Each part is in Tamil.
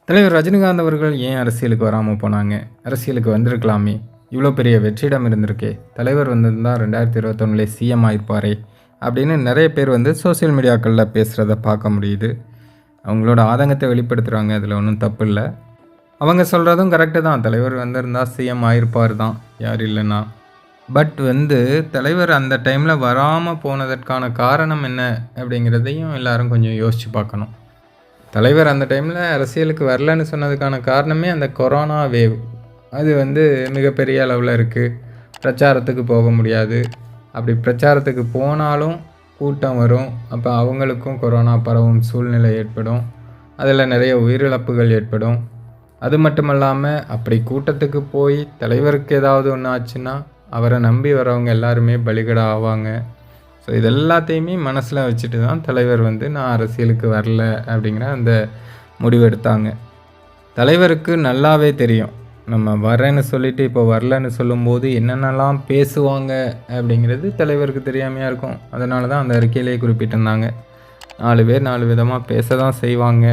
தலைவர் ரஜினிகாந்த் அவர்கள் ஏன் அரசியலுக்கு வராம போனாங்க? அரசியலுக்கு வந்திருக்கலாமே! இவ்ளோ பெரிய வெற்றிடம் இருந்திருக்கே! தலைவர் வந்திருந்தா 2021லே சிஎம் ஆயிருப்பாரே! அப்படின்னு நெறைய பேர் சோசியல் மீடியாக்கள்ல பேசுறத பார்க்க முடியுது. அவங்களோட ஆதங்கத்த வெளிப்படுத்துறாங்க. அதில ஒண்ணும் தப்பு இல்ல. அவங்க சொல்றதும் கரெக்ட்டு தான். தலைவர் வந்திருந்தா சிஎம் ஆயிருப்பார் தான். யார் இல்லன்னா. பட் தலைவர் அந்த டைம்ல வராம போனதற்கான காரணம் என்ன? அப்படிங்கிறதையும் எல்லாரும் கொஞ்சம் யோசிச்சு பார்க்கணும். தலைவர் அந்த டைமில் அரசியலுக்கு வரலன்னு சொன்னதுக்கான காரணமே அந்த கொரோனா வேவ். அது மிகப்பெரிய அளவில் இருக்குது. பிரச்சாரத்துக்கு போக முடியாது. அப்படி பிரச்சாரத்துக்கு போனாலும் கூட்டம் வரும். அப்போ அவங்களுக்கும் கொரோனா பரவும் சூழ்நிலை ஏற்படும். அதில் நிறைய உயிரிழப்புகள் ஏற்படும். அது மட்டும் இல்லாமல் அப்படி கூட்டத்துக்கு போய் தலைவருக்கு ஏதாவது ஒன்று ஆச்சுன்னா அவரை நம்பி வரவங்க எல்லாருமே பலிகடா ஆவாங்க. ஸோ இது எல்லாத்தையுமே மனசில் வச்சுட்டு தான் தலைவர் நான் அரசியலுக்கு வரல அப்படிங்கிற அந்த முடிவு எடுத்தாங்க. தலைவருக்கு நல்லாவே தெரியும். நம்ம வரேன்னு சொல்லிவிட்டு இப்போ வரலன்னு சொல்லும்போது என்னென்னலாம் பேசுவாங்க அப்படிங்கிறது தலைவருக்கு தெரியாமையாக இருக்கும். அதனால தான் அந்த அறிக்கையிலே குறிப்பிட்டிருந்தாங்க. 4 பேர் 4 விதமாக பேச தான் செய்வாங்க.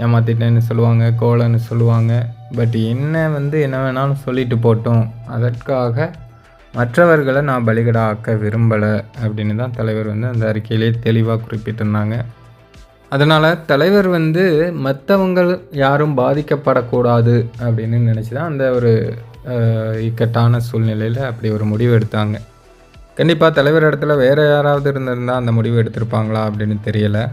ஏமாத்திட்டேன்னு சொல்லுவாங்க, கோலன்னு சொல்லுவாங்க. பட் என்ன என்ன வேணாலும் சொல்லிட்டு போட்டோம். அதற்காக மற்றவர்களை நான் பலிகடா ஆக்க விரும்பலை அப்படின்னு தான் தலைவர் அந்த அறிக்கையிலே தெளிவாக குறிப்பிட்டிருந்தாங்க. அதனால் தலைவர் மற்றவங்க யாரும் பாதிக்கப்படக்கூடாது அப்படின்னு நினச்சி தான் அந்த ஒரு இக்கட்டான சூழ்நிலையில் அப்படி ஒரு முடிவு எடுத்தாங்க. கண்டிப்பாக தலைவர் இடத்துல வேறு யாராவது இருந்திருந்தால் அந்த முடிவு எடுத்திருப்பாங்களா அப்படின்னு தெரியலை.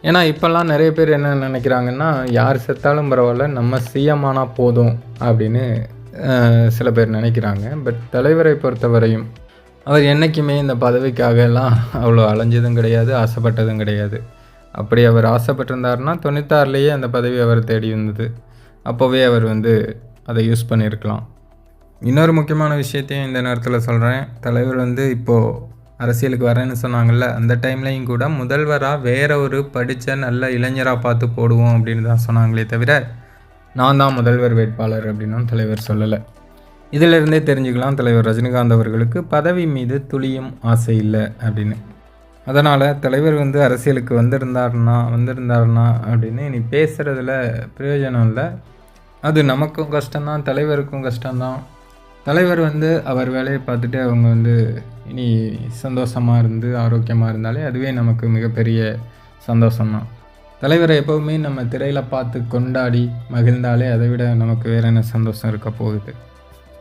ஏன்னா இப்போல்லாம் நிறைய பேர் என்ன நினைக்கிறாங்கன்னா, யார் செத்தாலும் பரவாயில்ல, நம்ம சிஎம் ஆனால் போதும் அப்படின்னு சில பேர் நினைக்கிறாங்க. பட் தலைவரை பொறுத்தவரையும் அவர் என்றைக்குமே இந்த பதவிக்காக எல்லாம் அவ்வளோ அலைஞ்சதும் கிடையாது, ஆசைப்பட்டதும் கிடையாது. அப்படி அவர் ஆசைப்பட்டிருந்தாருன்னா 96லேயே அந்த பதவி அவர் தேடி வந்தது. அப்போவே அவர் அதை யூஸ் பண்ணியிருக்கலாம். இன்னொரு முக்கியமான விஷயத்தையும் இந்த நேரத்தில் சொல்கிறேன். தலைவர் இப்போது அரசியலுக்கு வரேன்னு சொன்னாங்கல்ல, அந்த டைம்லையும் கூட முதல்வராக வேற ஒரு படித்த நல்ல இளைஞராக பார்த்து போடுவோம் அப்படின்னு தான் சொன்னாங்களே தவிர, நான் தான் முதல்வர் வேட்பாளர் அப்படின்னும் தலைவர் சொல்லலை. இதிலிருந்தே தெரிஞ்சுக்கலாம் தலைவர் ரஜினிகாந்த் அவர்களுக்கு பதவி மீது துளியும் ஆசை இல்லை அப்படின்னு. அதனால் தலைவர் அரசியலுக்கு வந்திருந்தாருன்னா அப்படின்னு இனி பேசுகிறதுல பிரயோஜனம் இல்லை. அது நமக்கும் கஷ்டம்தான், தலைவருக்கும் கஷ்டம்தான். தலைவர் அவர் வேலையை பார்த்துட்டு அவங்க இனி சந்தோஷமாக இருந்து ஆரோக்கியமாக இருந்தாலே அதுவே நமக்கு மிகப்பெரிய சந்தோஷம்தான். தலைவரை எப்போவுமே நம்ம திரையில் பார்த்து கொண்டாடி மகிழ்ந்தாலே அதை விட நமக்கு வேறு என்ன சந்தோஷம் இருக்க போகுது.